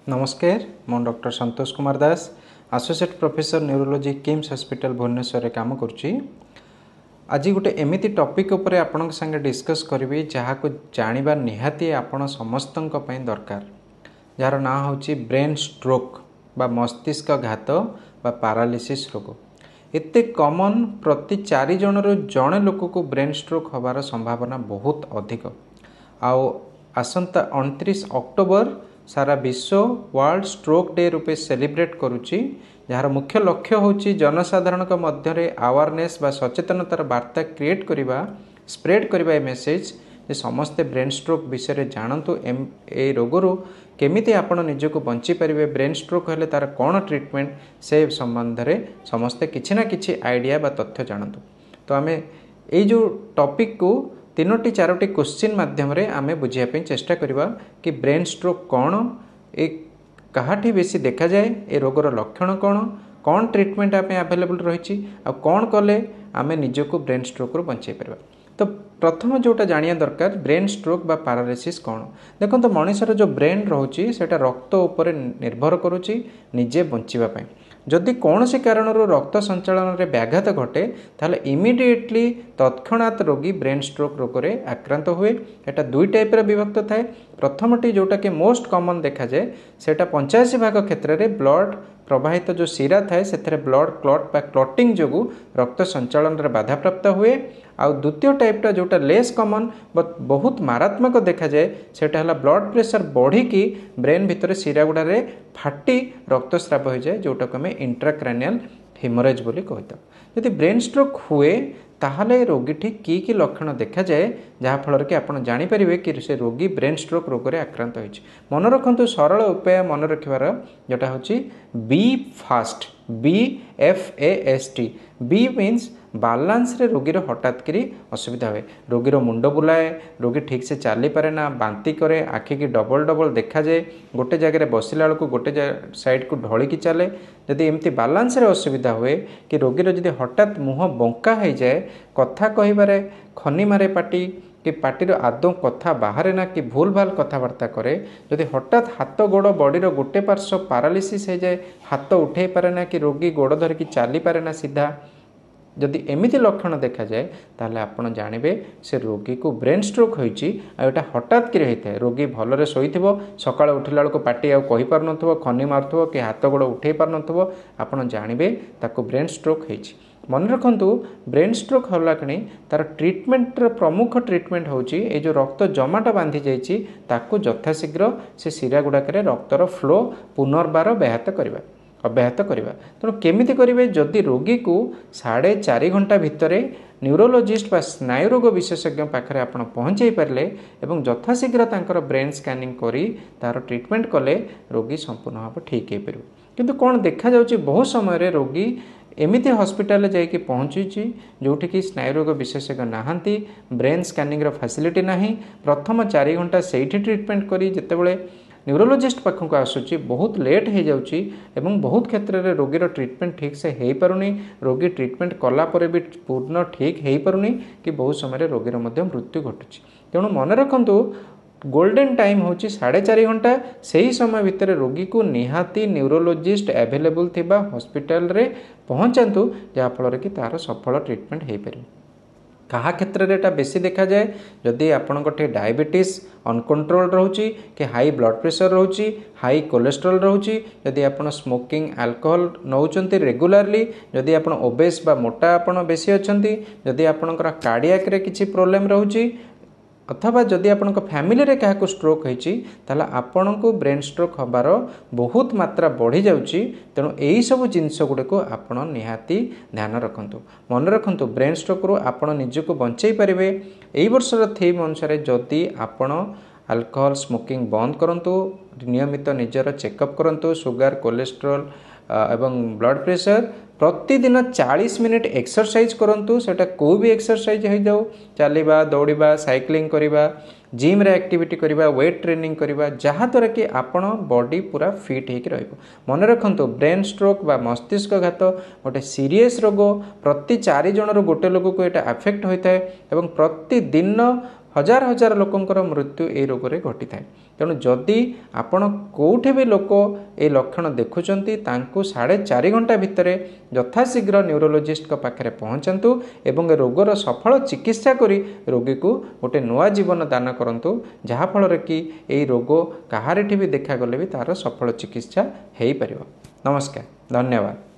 नमस्कार मो doctor Santosh Kumar Das associate professor neurology KIMS hospital Bhubaneswar काम करुच्ची। आज गोटे एमती टॉपिक उपरे आपण संगे डिस्कस करी जहाँ को जानिबा निहाती आपण समस्त दरकार, जार ना होची ब्रेन स्ट्रोक बा मस्तिष्क घात बा पैरालिसिस रोग। एते कॉमन प्रति 4 जनरू जड़े लोक को ब्रेन स्ट्रोक होबार संभावना बहुत अधिक। आओ आसंता 29 अक्टोबर सारा विश्व वर्ल्ड स्ट्रोक डे रूपे सेलिब्रेट करुच्ची, जार मुख्य लक्ष्य होची जनसाधारण मध्य अवेयरनेस बा सचेतनतार वार्ता क्रिएट करिबा, स्प्रेड करिबा मेसेज जे समस्ते ब्रेन स्ट्रोक विषय जानतु। ए रोगरू केमिति आपण निजको बंची परिबे, ब्रेन स्ट्रोक हेले तार कौन ट्रीटमेंट से संबंध में समस्ते किछि ना किछि आइडिया बा तथ्य जानतु। तो आमे ए जो टॉपिक को 3-4 क्वेश्चन माध्यम आमे बुझिया चेष्टा करिबा कि ब्रेन स्ट्रोक कौन, ए कहाठी बेसी देखा जाए, ए रोगर लक्षण कौन, कौन ट्रीटमेंट आमे अवेलेबल रही, आ कौन कले आमे निजको ब्रेन स्ट्रोक रो बंचाई परबा। तो प्रथम जोटा जानिया दरकार ब्रेन स्ट्रोक बा पैरालिसिस कौन। देखो तो मनुष्यर जो ब्रेन रोची सेटा रक्त उपर निर्भर करुच्ची निजे बंचिबा पई। जदि कौन से कारण रक्त संचालन में व्याघात घटे ताहले इमिडिएटली तत्क्षणात रोगी ब्रेन स्ट्रोक रोग रे आक्रांत हुए। एटा 2 टाइप रे विभक्त थाए। प्रथमटी जोटा कि मोस्ट कॉमन देखा जाए सेटा 85% क्षेत्र में ब्लड प्रवाहित जो शिरा थाए से ब्लड क्लॉट बा क्लॉटिंग जोगु रक्त संचालन रे बाधा प्राप्त हुए। आउ द्वितीय टाइपटा जोटा लेस कॉमन बट बहुत मारात्मक देखा जाए सेटा हला ब्लड प्रेशर बढ़ी की ब्रेन भितर शिरा गुड़ा रे फाटी रक्तस्राव हो जाए, जोटा को हमें इंट्राक्रैनियल हेमोरेज बोली कहता। यदि ब्रेन स्ट्रोक हुए ताहले रोगी ठीक की लक्षण देखा जाए जहाँ फल कि आप जानीपर कि से रोगी ब्रेन स्ट्रोक रोग रे आक्रांत होइछि। मन रखु सरल उपाय मन रखिबार जोटा होछि B fast, BFAST। B means balance रे रोगीर हठात करी असुविधा हुए, रोगीर मुंड बुलाए, रोगी ठीक से चली पारे ना, बांती करे, आखि की डबल डबल देखा जाए, गोटे जगह बसिला बेलू गोटे साइड को ढलिकी चले। जदि एमती बालांस रे असुविधा हुए कि रोगीर जदि हठात मुह बंका हो जाए, कथा कहिबारे खनी मारे पाटी कि पार्टीर आदौ कथा बाहर ना कि भूल भाल कथबार्ता करे, जदि हठात हाथ गोड़ बॉडीर गोटे पार्श्व पैरालिसिस हो जाए, हाथ उठे पारे ना कि रोगी गोड़ धरिकी चली पारे ना सीधा, जदि एमिति लक्षण देखा जाए ताहले आपण जानबे से रोगी को ब्रेन स्ट्रोक होइछि। आ एटा हठात कि होता है, रोगी भलरे शोइथिबो, सकाळ उठिला बेलू पार्टी आउ कहि पार नथबो, खनी मारथबो कि हाथ गोड़ उठे पार नथबो, आपण जानबे ताको ब्रेन स्ट्रोक होइछि। मन रखु ब्रेन स्ट्रोक होला कि तार ट्रीटमेंट प्रमुख ट्रीटमेंट होची ए जो रक्त जमाटा बांधी जाइछि ताको यथाशीघ्र से शिरा गुड़ाकर रक्तर फ्लो पुनर्बार अब्याहत करवा। तेणु केमिति करेंगे, जदि रोगी को 4.5 घंटा भितर न्यूरोलॉजिस्ट बा स्नायुरोग विशेषज्ञ पाखे आप पहुँचे पारे और यथाशीघ्र तांकर ब्रेन स्कैनिंग करी तार ट्रीटमेंट कले रोगी संपूर्ण भाव ठीक हो पार। किंतु कौन देखा जाउछि बहुत समय रोगी एमिति हॉस्पिटल जाइए पहुँची जोठी कि स्नायुरोग विशेषज्ञ नहांती, ब्रेन स्कैनिंग फैसिलिटी नाही, प्रथम 4 घंटा सेठी ट्रीटमेंट करी जेतेबेले न्यूरोलॉजिस्ट पाखक आसूची बहुत लेट हो जाउची एवं बहुत क्षेत्र में रोगीर ट्रीटमेंट ठीक से हो पारुनी, रोगी ट्रीटमेंट कला परे भी पूर्ण ठीक हो पारुनी कि बहुत समय रोगीर मध्य मृत्यु घटुची। तेणु मन रखु गोल्डन टाइम होची 4.5 घंटा, सही समय भितर रोगी को निहाती न्यूरोलॉजिस्ट अवेलेबल थिबा हॉस्पिटल रे पहुंचातु जहाँ फल कि तार सफल ट्रीटमेंट हो पारे। कहा क्षेत्र में एटा बेसी देखा जाए जदि आपंटे डायबिटीज अनकंट्रोल रोची कि हाई ब्लड प्रेशर रोची, हाई कोलेस्ट्रोल रोची, जदि आप स्मोकिंग अल्कोहल नौचंती रेगुलारली, जदि आप ओबेस बा मोटा आपण बेसी अछंती, जदि आपनकर कार्डियाक रे किछि प्रॉब्लम रोची, अथवा जदि आपण फैमिली रे क्या स्ट्रोक होइछि ताला आपण को ब्रेन स्ट्रोक हबार बहुत मात्रा बढ़ी जाउछि। तेणु यही सब जिनस गुड़े को आपण निहाती ध्यान रखंतु। मन रखंतु ब्रेन स्ट्रोक रो आपण निजको बंचाई पारिबे। एई वर्षर थीम अनुसार जदि आपण अल्कोहल स्मोकिंग बंद करंतु, नियमित निजर चेकअप करंतु, सुगर कोलेस्ट्रोल एवं ब्लड प्रेशर, प्रतिदिन 40 मिनिट एक्सरसाइज करंतु, सेटा कोई भी एक्सरसाइज हो जाओ, चलवा दौड़ा साइक्लिंग करवा, जिम रे एक्टिविटी करवा, वेट ट्रेनिंग करवा, जहाँ द्वारा कि आपण बॉडी पूरा फिट होकर रहिबो। मन रखंतु ब्रेन स्ट्रोक बा मस्तिष्क घात गोटे सीरीयस रोग, प्रति 4 जन गोटे लोग को एटा अफेक्ट होता है एवं प्रतिदिन हजार हजार लोकंकर मृत्यु ए रोग रे घटी थाए। तेणु जदि आपण कोठे भी लोक ए लक्षण देखुचंती तांको 4.5 घंटा भितर यथाशीघ्र न्यूरोलोजिस्ट का पाखरे पहुंचंतु एवं रोगर सफल चिकित्सा करी रोगी को गोटे नुआ जीवन दान करंतु जहा फल कि ए रोग कहारिठी भी देखा गले भी तार सफल चिकित्सा हेई परिबो। नमस्कार, धन्यवाद।